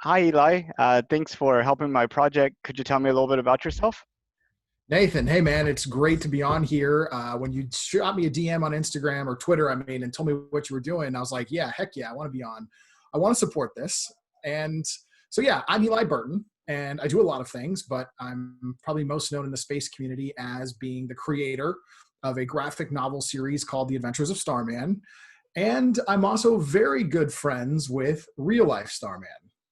Hi, Eli. Thanks for helping my project. Could you tell me a little bit about yourself? Nathan, hey man, it's great to be on here. When you shot me a DM on Instagram or Twitter, and told me what you were doing, I was like, yeah, heck yeah, I want to be on. I want to support this. And so, yeah, I'm Eli Burton, and I do a lot of things, but I'm probably most known in the space community as being the creator of a graphic novel series called The Adventures of Starman. And I'm also very good friends with real life Starman.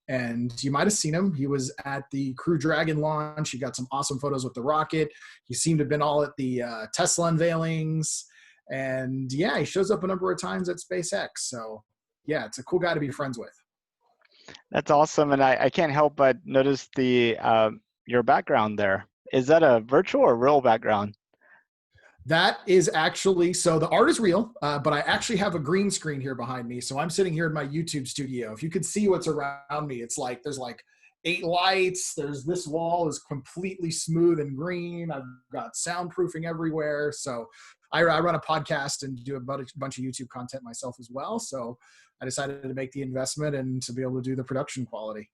And you might have seen him. He was at the Crew Dragon launch. He got some awesome photos with the rocket. He seemed to have been all at the Tesla unveilings. And yeah, he shows up a number of times at SpaceX. So yeah, it's a cool guy to be friends with. That's awesome, and I can't help but notice the your background there. Is that a virtual or real background? That is actually, so the art is real, but I actually have a green screen here behind me. So I'm sitting here in my YouTube studio. If you could see what's around me, it's like there's like 8 lights. There's this wall is completely smooth and green. I've got soundproofing everywhere. So I run a podcast and do a bunch of YouTube content myself as well. So I decided to make the investment and to be able to do the production quality.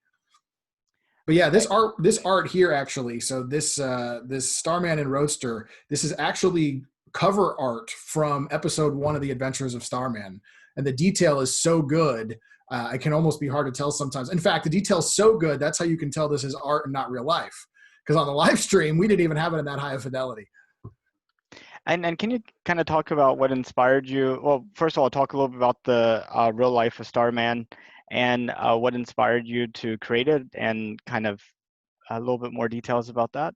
But yeah, I- this art here actually. So this Starman and Roadster, this is actually cover art from episode 1 of the Adventures of Starman, and the detail is so good. It can almost be hard to tell sometimes. In fact, the detail's so good that's how you can tell this is art and not real life. Because on the live stream, we didn't even have it in that high of fidelity. and can you kind of talk about what inspired you? Well, first of all, talk a little bit about the real life of Starman and what inspired you to create it, and kind of a little bit more details about that.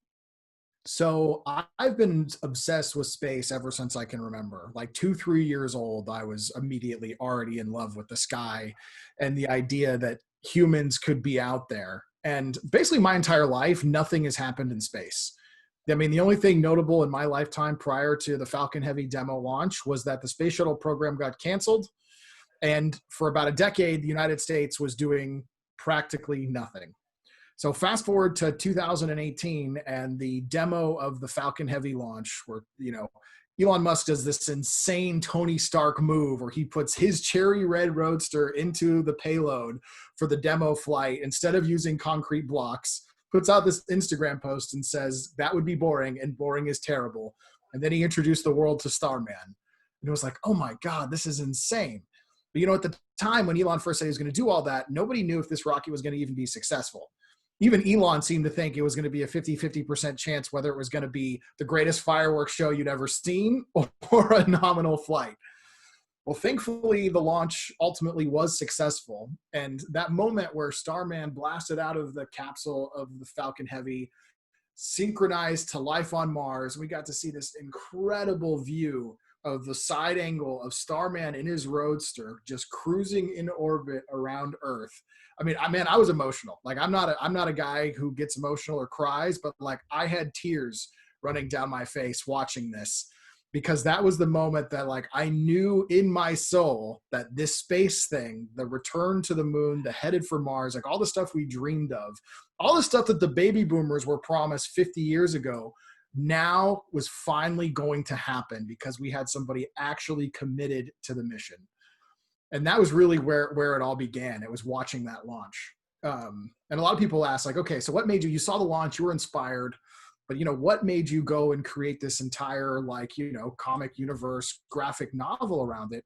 So I've been obsessed with space ever since I can remember. Like 2, 3 years old, I was immediately already in love with the sky and the idea that humans could be out there. And basically, my entire life, nothing has happened in space. I mean, the only thing notable in my lifetime prior to the Falcon Heavy demo launch was that the space shuttle program got canceled. And for about a decade, the United States was doing practically nothing. So fast forward to 2018 and the demo of the Falcon Heavy launch, where Elon Musk does this insane Tony Stark move where he puts his cherry red roadster into the payload for the demo flight instead of using concrete blocks. Puts out this Instagram post and says that would be boring, and boring is terrible. And then he introduced the world to Starman, and it was like, oh my god, this is insane. But at the time when Elon first said he was going to do all that, nobody knew if this rocket was going to even be successful. Even Elon seemed to think it was going to be a 50% chance whether it was going to be the greatest fireworks show you'd ever seen or a nominal flight. Well, thankfully, the launch ultimately was successful. And that moment where Starman blasted out of the capsule of the Falcon Heavy, synchronized to life on Mars, we got to see this incredible view of the side angle of Starman in his roadster just cruising in orbit around Earth. I was emotional. Like I'm not a guy who gets emotional or cries, but like I had tears running down my face watching this, because that was the moment that like I knew in my soul that this space thing, the return to the moon, the headed for Mars, like all the stuff we dreamed of, all the stuff that the baby boomers were promised 50 years ago, now was finally going to happen because we had somebody actually committed to the mission. And that was really where it all began. It was watching that launch. And a lot of people ask, like, okay, so what made you saw the launch, you were inspired, but what made you go and create this entire comic universe graphic novel around it?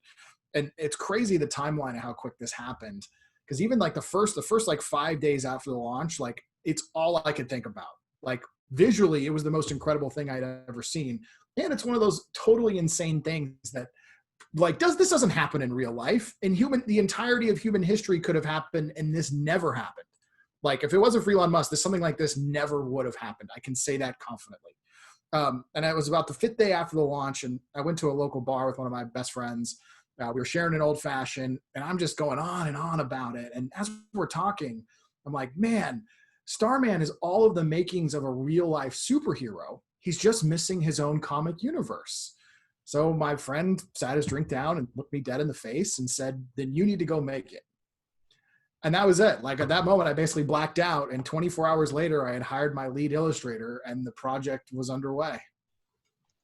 And it's crazy the timeline of how quick this happened. Because even like the first like 5 days after the launch, like it's all I could think about. Like visually, it was the most incredible thing I'd ever seen. And it's one of those totally insane things that like this doesn't happen in real life. The entirety of human history could have happened and this never happened. Like if it wasn't for Elon Musk, something like this never would have happened. I can say that confidently. And it was about the 5th day after the launch, and I went to a local bar with one of my best friends. We were sharing an old fashioned, and I'm just going on and on about it. And as we're talking, I'm like, man, Starman is all of the makings of a real life superhero. He's just missing his own comic universe. So my friend sat his drink down and looked me dead in the face and said, then you need to go make it. And that was it. Like at that moment, I basically blacked out. And 24 hours later, I had hired my lead illustrator and the project was underway.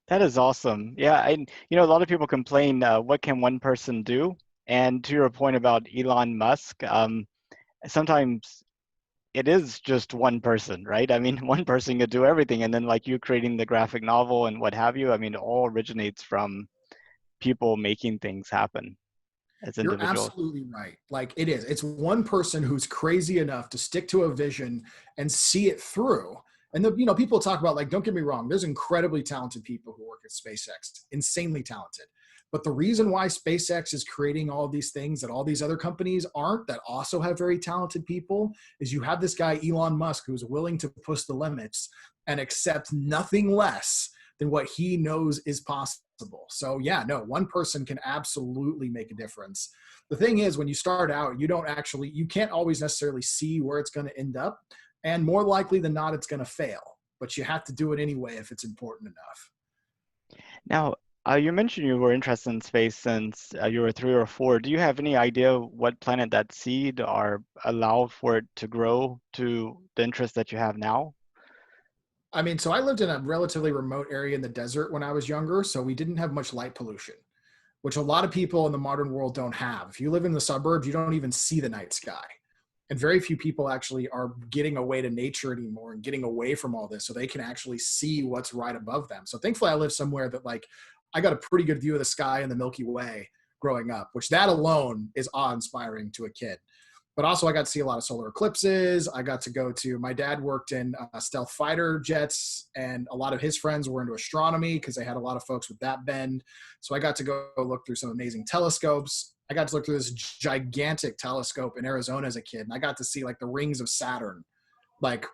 That is awesome. Yeah, and a lot of people complain, what can one person do? And to your point about Elon Musk, sometimes it is just one person, right? I mean, one person could do everything, and then like you creating the graphic novel and what have you. I mean, it all originates from people making things happen as You're individuals. absolutely right. Like it is. It's one person who's crazy enough to stick to a vision and see it through. And people talk about, like, don't get me wrong, there's incredibly talented people who work at SpaceX, insanely talented. But the reason why SpaceX is creating all these things that all these other companies aren't, that also have very talented people, is you have this guy, Elon Musk, who's willing to push the limits and accept nothing less than what he knows is possible. So yeah, no, one person can absolutely make a difference. The thing is, when you start out, you can't always necessarily see where it's going to end up. And more likely than not, it's going to fail. But you have to do it anyway if it's important enough. Now, you mentioned you were interested in space since you were 3 or 4. Do you have any idea what planet that seed or allowed for it to grow to the interest that you have now? I mean, so I lived in a relatively remote area in the desert when I was younger, so we didn't have much light pollution, which a lot of people in the modern world don't have. If you live in the suburbs, you don't even see the night sky. And very few people actually are getting away to nature anymore and getting away from all this so they can actually see what's right above them. So thankfully I live somewhere that, like, I got a pretty good view of the sky and the Milky Way growing up, which that alone is awe-inspiring to a kid. But also I got to see a lot of solar eclipses. I got to go to, my dad worked in stealth fighter jets, and a lot of his friends were into astronomy because they had a lot of folks with that bend. So I got to go look through some amazing telescopes. I got to look through this gigantic telescope in Arizona as a kid, and I got to see like the rings of Saturn, like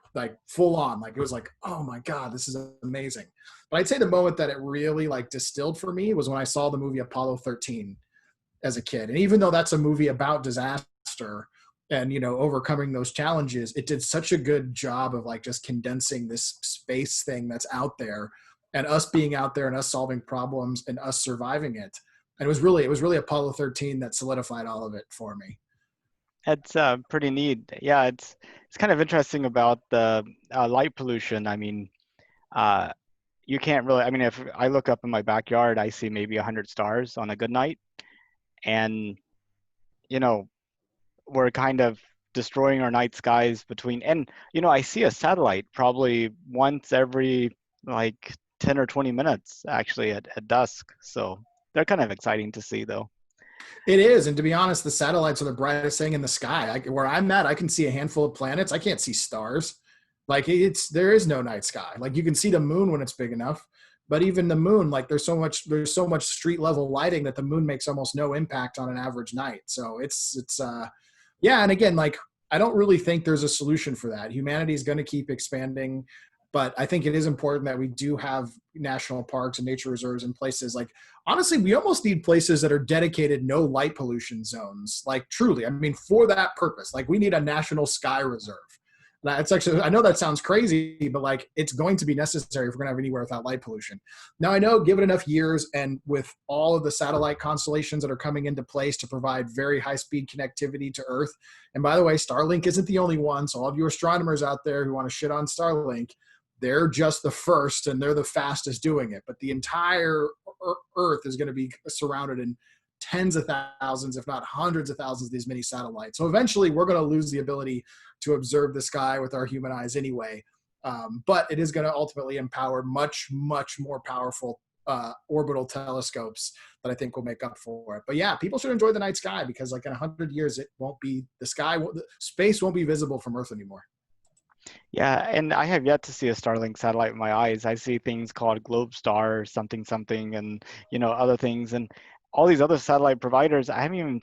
full on. Like it was like, oh my God, this is amazing. But I'd say the moment that it really like distilled for me was when I saw the movie Apollo 13 as a kid. And even though that's a movie about disaster and, overcoming those challenges, it did such a good job of like just condensing this space thing that's out there, and us being out there and us solving problems and us surviving it. And it was really Apollo 13 that solidified all of it for me. It's pretty neat. Yeah, it's kind of interesting about the light pollution. I mean, uh, you can't really. I mean, if I look up in my backyard, I see maybe 100 stars on a good night, and you know, we're kind of destroying our night skies between. And I see a satellite probably once every like 10 or 20 minutes actually at dusk. So they're kind of exciting to see, though. It is, and to be honest, the satellites are the brightest thing in the sky. Where I'm at, I can see a handful of planets. I can't see stars. Like there is no night sky. Like you can see the moon when it's big enough, but even the moon, like there's so much street level lighting that the moon makes almost no impact on an average night. So yeah. And again, like I don't really think there's a solution for that. Humanity is going to keep expanding, but I think it is important that we do have national parks and nature reserves and places like, honestly, we almost need places that are dedicated no light pollution zones. Like truly, I mean, for that purpose, like we need a national sky reserve. It's actually, I know that sounds crazy, but like it's going to be necessary if we're going to have anywhere without light pollution. Now, I know, give it enough years, and with all of the satellite constellations that are coming into place to provide very high speed connectivity to Earth. And by the way, Starlink isn't the only one. So all of you astronomers out there who want to shit on Starlink, they're just the first and they're the fastest doing it. But the entire Earth is going to be surrounded in tens of thousands, if not hundreds of thousands of these mini satellites. So eventually we're going to lose the ability to observe the sky with our human eyes anyway. But it is going to ultimately empower much, much more powerful orbital telescopes that I think will make up for it. But yeah, people should enjoy the night sky, because like in 100 years, it won't be, space won't be visible from Earth anymore. Yeah, and I have yet to see a Starlink satellite with my eyes. I see things called Globe Star or something something, and other things, and all these other satellite providers. I haven't even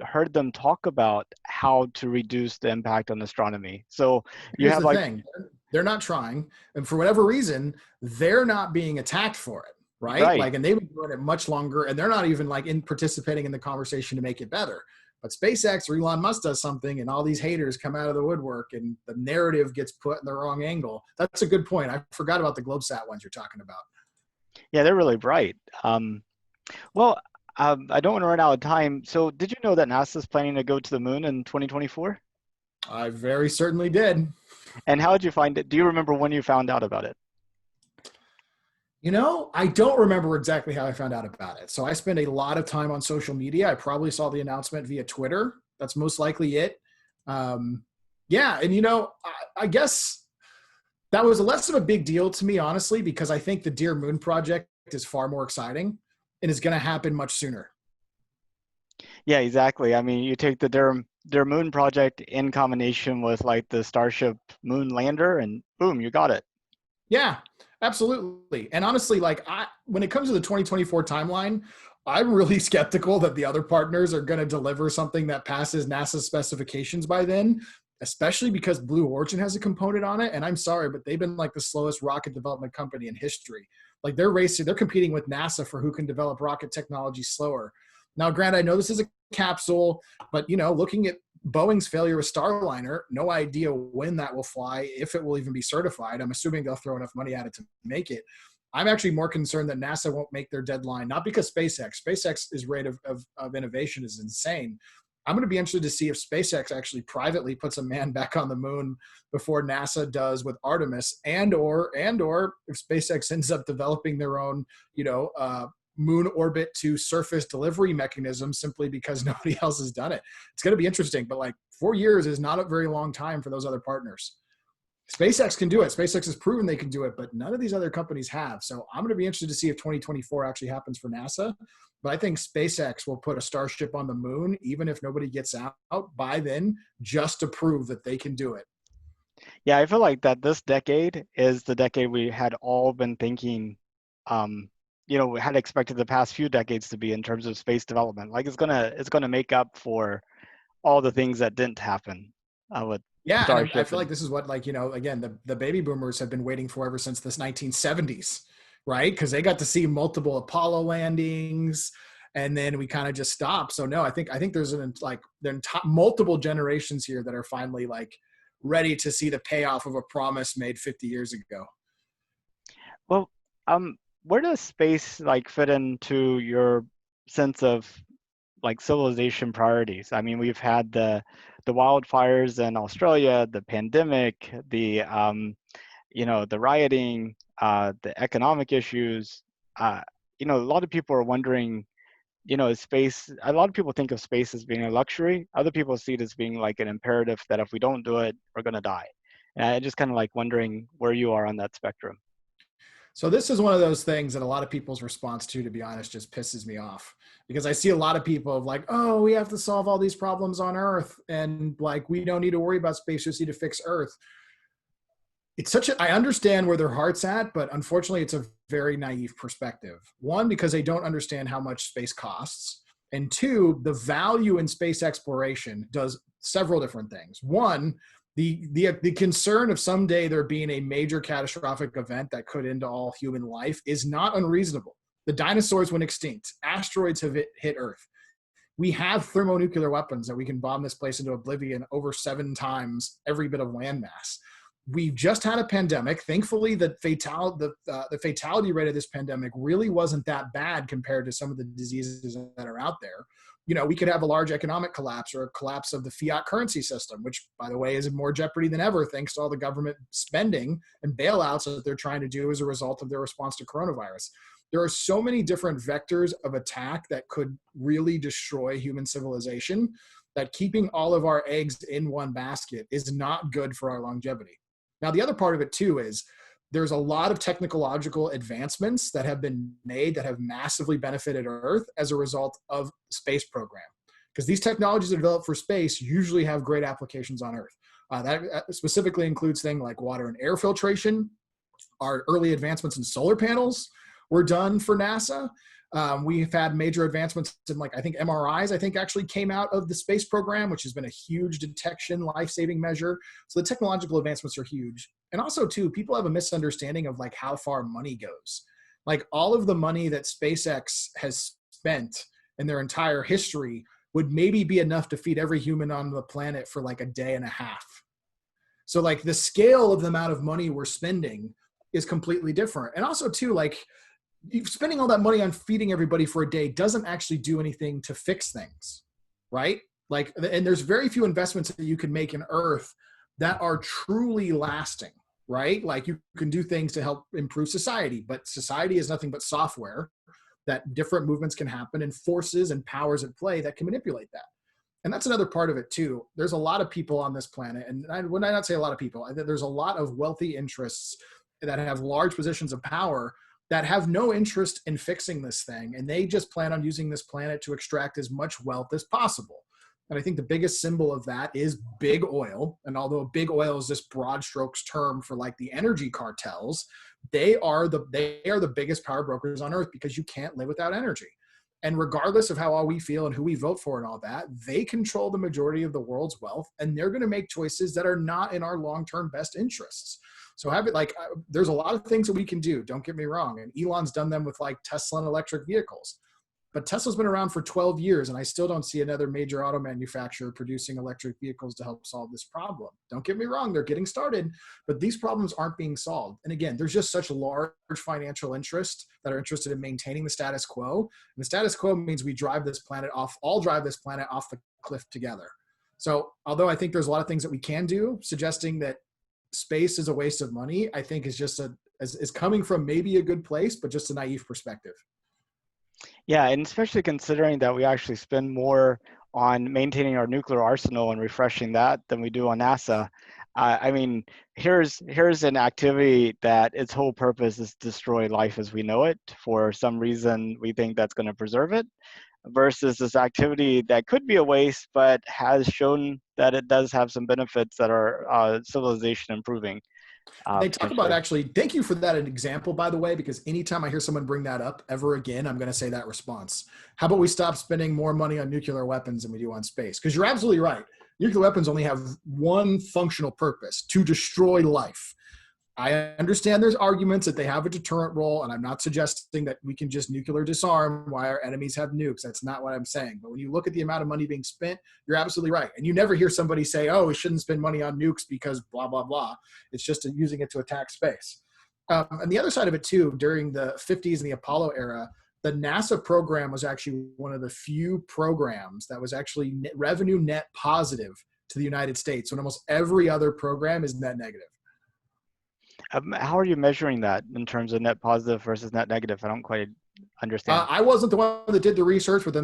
heard them talk about how to reduce the impact on astronomy. So you Here's have the like, thing, they're not trying, and for whatever reason they're not being attacked for it, right? right. Like, and they've been doing it much longer, and they're not even like in participating in the conversation to make it better. But SpaceX or Elon Musk does something and all these haters come out of the woodwork and the narrative gets put in the wrong angle. That's a good point. I forgot about the globesat ones you're talking about. Yeah, they're really bright. Well, I don't want to run out of time. So did you know that NASA is planning to go to the moon in 2024? I very certainly did. And how did you find it? Do you remember when you found out about it? I don't remember exactly how I found out about it. So I spend a lot of time on social media. I probably saw the announcement via Twitter. That's most likely it. Um, yeah, and I guess that was less of a big deal to me, honestly, because I think the Dear Moon project is far more exciting and is going to happen much sooner. Yeah, exactly. I mean, you take the Their Moon project in combination with like the Starship Moon lander, and boom, you got it. Yeah, absolutely. And honestly, when it comes to the 2024 timeline, I'm really skeptical that the other partners are going to deliver something that passes NASA specifications by then, especially because Blue Origin has a component on it. And I'm sorry, but they've been like the slowest rocket development company in history. Like they're competing with NASA for who can develop rocket technology slower. Now, granted, I know this is a capsule, but looking at Boeing's failure with Starliner, no idea when that will fly, if it will even be certified. I'm assuming they'll throw enough money at it to make it. I'm actually more concerned that NASA won't make their deadline, not because SpaceX's rate of innovation is insane. I'm going to be interested to see if SpaceX actually privately puts a man back on the moon before NASA does with Artemis, and or if SpaceX ends up developing their own, moon orbit to surface delivery mechanism simply because nobody else has done it. It's going to be interesting, but like 4 years is not a very long time for those other partners. SpaceX can do it. SpaceX has proven they can do it, but none of these other companies have. So I'm going to be interested to see if 2024 actually happens for NASA. But I think SpaceX will put a Starship on the moon, even if nobody gets out by then, just to prove that they can do it. Yeah, I feel like that this decade is the decade we had all been thinking, um, we had expected the past few decades to be in terms of space development. Like it's gonna make up for all the things that didn't happen with Yeah, and I Starship feel like and this is what, again, the baby boomers have been waiting for ever since this 1970s, right? Because they got to see multiple Apollo landings, and then we kind of just stopped. So no, I think there's multiple generations here that are finally like ready to see the payoff of a promise made 50 years ago. well, where does space like fit into your sense of like civilization priorities? I mean, we've had the wildfires in Australia, the pandemic, the rioting, the economic issues. Uh, a lot of people are wondering, is space, a lot of people think of space as being a luxury. Other people see it as being like an imperative that if we don't do it, we're going to die. And I just kind of like wondering where you are on that spectrum. So this is one of those things that a lot of people's response to be honest, just pisses me off, because I see a lot of people of like, oh, we have to solve all these problems on Earth, and like we don't need to worry about space, just need to fix Earth. I understand where their heart's at, but unfortunately it's a very naive perspective. One, because they don't understand how much space costs. And two, the value in space exploration does several different things. One, the concern of someday there being a major catastrophic event that could end all human life is not unreasonable. The dinosaurs went extinct. Asteroids have hit Earth. We have thermonuclear weapons that we can bomb this place into oblivion over 7 times every bit of landmass. We've just had a pandemic. Thankfully, the fatality rate of this pandemic really wasn't that bad compared to some of the diseases that are out there. We could have a large economic collapse or a collapse of the fiat currency system, which, by the way, is in more jeopardy than ever thanks to all the government spending and bailouts that they're trying to do as a result of their response to coronavirus. There are so many different vectors of attack that could really destroy human civilization that keeping all of our eggs in one basket is not good for our longevity. Now, the other part of it too is there's a lot of technological advancements that have been made that have massively benefited Earth as a result of space program. Because these technologies that are developed for space usually have great applications on Earth. That specifically includes things like water and air filtration. Our early advancements in solar panels were done for NASA. We've had major advancements in, I think MRIs, actually came out of the space program, which has been a huge detection, life-saving measure. So the technological advancements are huge. And also, too, people have a misunderstanding of how far money goes. All of the money that SpaceX has spent in their entire history would maybe be enough to feed every human on the planet for a day and a half. So the scale of the amount of money we're spending is completely different. And also, too, spending all that money on feeding everybody for a day doesn't actually do anything to fix things, right? And there's very few investments that you can make in Earth that are truly lasting, right? You can do things to help improve society, but society is nothing but software that different movements can happen and forces and powers at play that can manipulate that. And that's another part of it too. There's a lot of people on this planet, and when I not say a lot of people, there's a lot of wealthy interests that have large positions of power that have no interest in fixing this thing, and they just plan on using this planet to extract as much wealth as possible. And I think the biggest symbol of that is big oil. And although big oil is this broad strokes term for like the energy cartels, they are the biggest power brokers on earth because you can't live without energy. And regardless of how all we feel and who we vote for and all that, they control the majority of the world's wealth, and they're going to make choices that are not in our long-term best interests. So have it like, there's a lot of things that we can do. Don't get me wrong. And Elon's done them with like Tesla and electric vehicles. But Tesla's been around for 12 years, and I still don't see another major auto manufacturer producing electric vehicles to help solve this problem. Don't get me wrong, they're getting started, but these problems aren't being solved. And again, there's just such large financial interests that are interested in maintaining the status quo. And the status quo means we drive this planet off, all drive this planet off the cliff together. So although I think there's a lot of things that we can do, suggesting that space is a waste of money, I think is just is coming from maybe a good place, but just a naive perspective. Yeah, and especially considering that we actually spend more on maintaining our nuclear arsenal and refreshing that than we do on NASA. I mean, here's an activity that its whole purpose is to destroy life as we know it. For some reason, we think that's going to preserve it, versus this activity that could be a waste, but has shown that it does have some benefits that are civilization improving, They talk about potentially. actually, thank you for that an example, by the way, because anytime I hear someone bring that up ever again, I'm going to say that response. How about we stop spending more money on nuclear weapons than we do on space? Because you're absolutely right. Nuclear weapons only have one functional purpose: to destroy life. I understand there's arguments that they have a deterrent role, and I'm not suggesting that we can just nuclear disarm while our enemies have nukes. That's not what I'm saying. But when you look at the amount of money being spent, you're absolutely right. And you never hear somebody say, oh, we shouldn't spend money on nukes because blah, blah, blah. It's just using it to attack space. And the other side of it, too, during the 50s and the Apollo era, the NASA program was actually one of the few programs that was actually revenue net positive to the United States, when almost every other program is net negative. How are you measuring that in terms of net positive versus net negative? I don't quite understand. I wasn't the one that did the research, but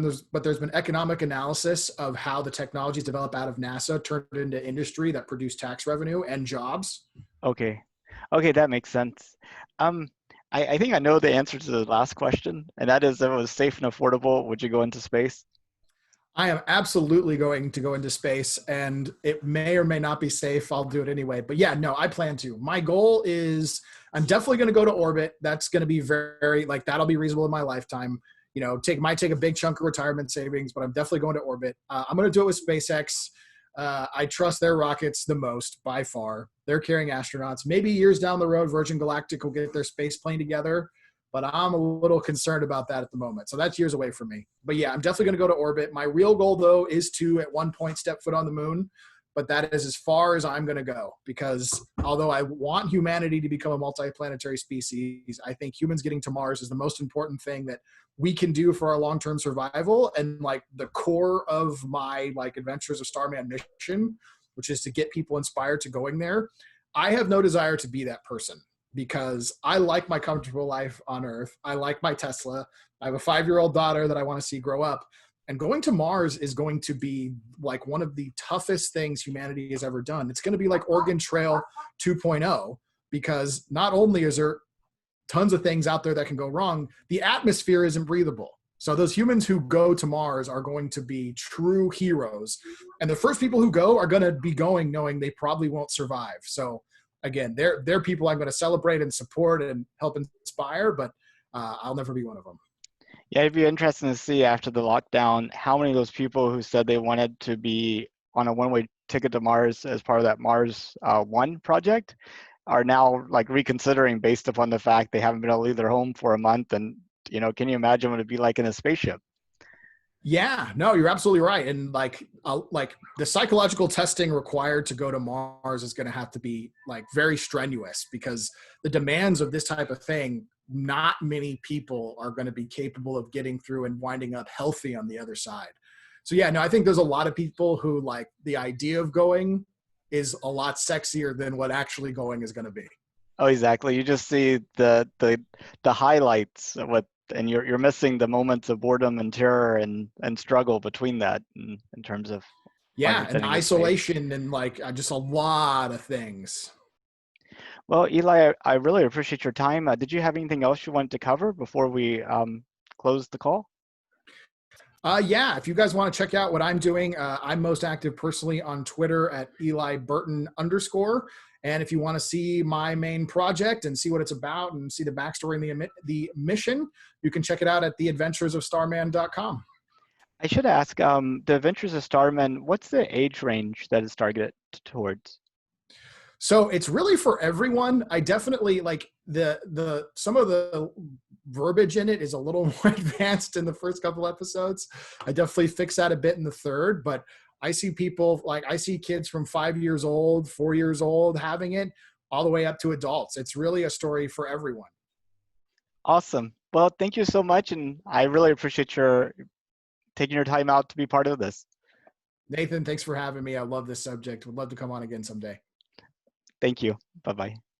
there's been economic analysis of how the technologies developed out of NASA turned into industry that produced tax revenue and jobs. Okay. Okay, that makes sense. Um, I think I know the answer to the last question, and that is, if it was safe and affordable, would you go into space? I am absolutely going to go into space, and it may or may not be safe. I'll do it anyway. But yeah, no, I plan to. My goal is I'm definitely going to go to orbit. That's going to be very, like, that'll be reasonable in my lifetime. You know, might take a big chunk of retirement savings, but I'm definitely going to orbit. I'm going to do it with SpaceX. I trust their rockets the most by far. They're carrying astronauts. Maybe years down the road, Virgin Galactic will get their space plane together, but I'm a little concerned about that at the moment. So that's years away from me. But yeah, I'm definitely going to go to orbit. My real goal, though, is to at one point step foot on the moon. But that is as far as I'm going to go, because although I want humanity to become a multiplanetary species, I think humans getting to Mars is the most important thing that we can do for our long-term survival. And like the core of my like Adventures of Starman mission, which is to get people inspired to going there. I have no desire to be that person, because I like my comfortable life on Earth. I like my Tesla. I have a 5-year-old daughter that I want to see grow up. And going to Mars is going to be like one of the toughest things humanity has ever done. It's going to be like Oregon Trail 2.0, because not only is there tons of things out there that can go wrong, the atmosphere isn't breathable. So those humans who go to Mars are going to be true heroes. And the first people who go are going to be going knowing they probably won't survive. So again, they're people I'm going to celebrate and support and help inspire, but I'll never be one of them. Yeah, it'd be interesting to see after the lockdown how many of those people who said they wanted to be on a one-way ticket to Mars as part of that Mars One project are now like reconsidering based upon the fact they haven't been able to leave their home for a month. And, you know, can you imagine what it'd be like in a spaceship? Yeah, no, you're absolutely right. And like the psychological testing required to go to Mars is going to have to be like very strenuous, because the demands of this type of thing, not many people are going to be capable of getting through and winding up healthy on the other side. So yeah, no, I think there's a lot of people who like the idea of going is a lot sexier than what actually going is going to be. Oh, exactly. You just see the highlights of what and you're missing the moments of boredom and terror and struggle between that in terms of Yeah, and understanding his fate. isolation and like just a lot of things. Well, Eli, I really appreciate your time. Did you have anything else you wanted to cover before we close the call? Yeah, if you guys want to check out what I'm doing, I'm most active personally on Twitter at Eli Burton _. And if you want to see my main project and see what it's about and see the backstory and the mission, you can check it out at theadventuresofstarman.com. I should ask, the Adventures of Starman, what's the age range that is targeted towards? So it's really for everyone. I definitely like the some of the verbiage in it is a little more advanced in the first couple episodes. I definitely fix that a bit in the third, but I see people like I see kids from 5 years old, 4 years old having it all the way up to adults. It's really a story for everyone. Awesome. Well, thank you so much, and I really appreciate your taking your time out to be part of this. Nathan, thanks for having me. I love this subject. Would love to come on again someday. Thank you. Bye-bye.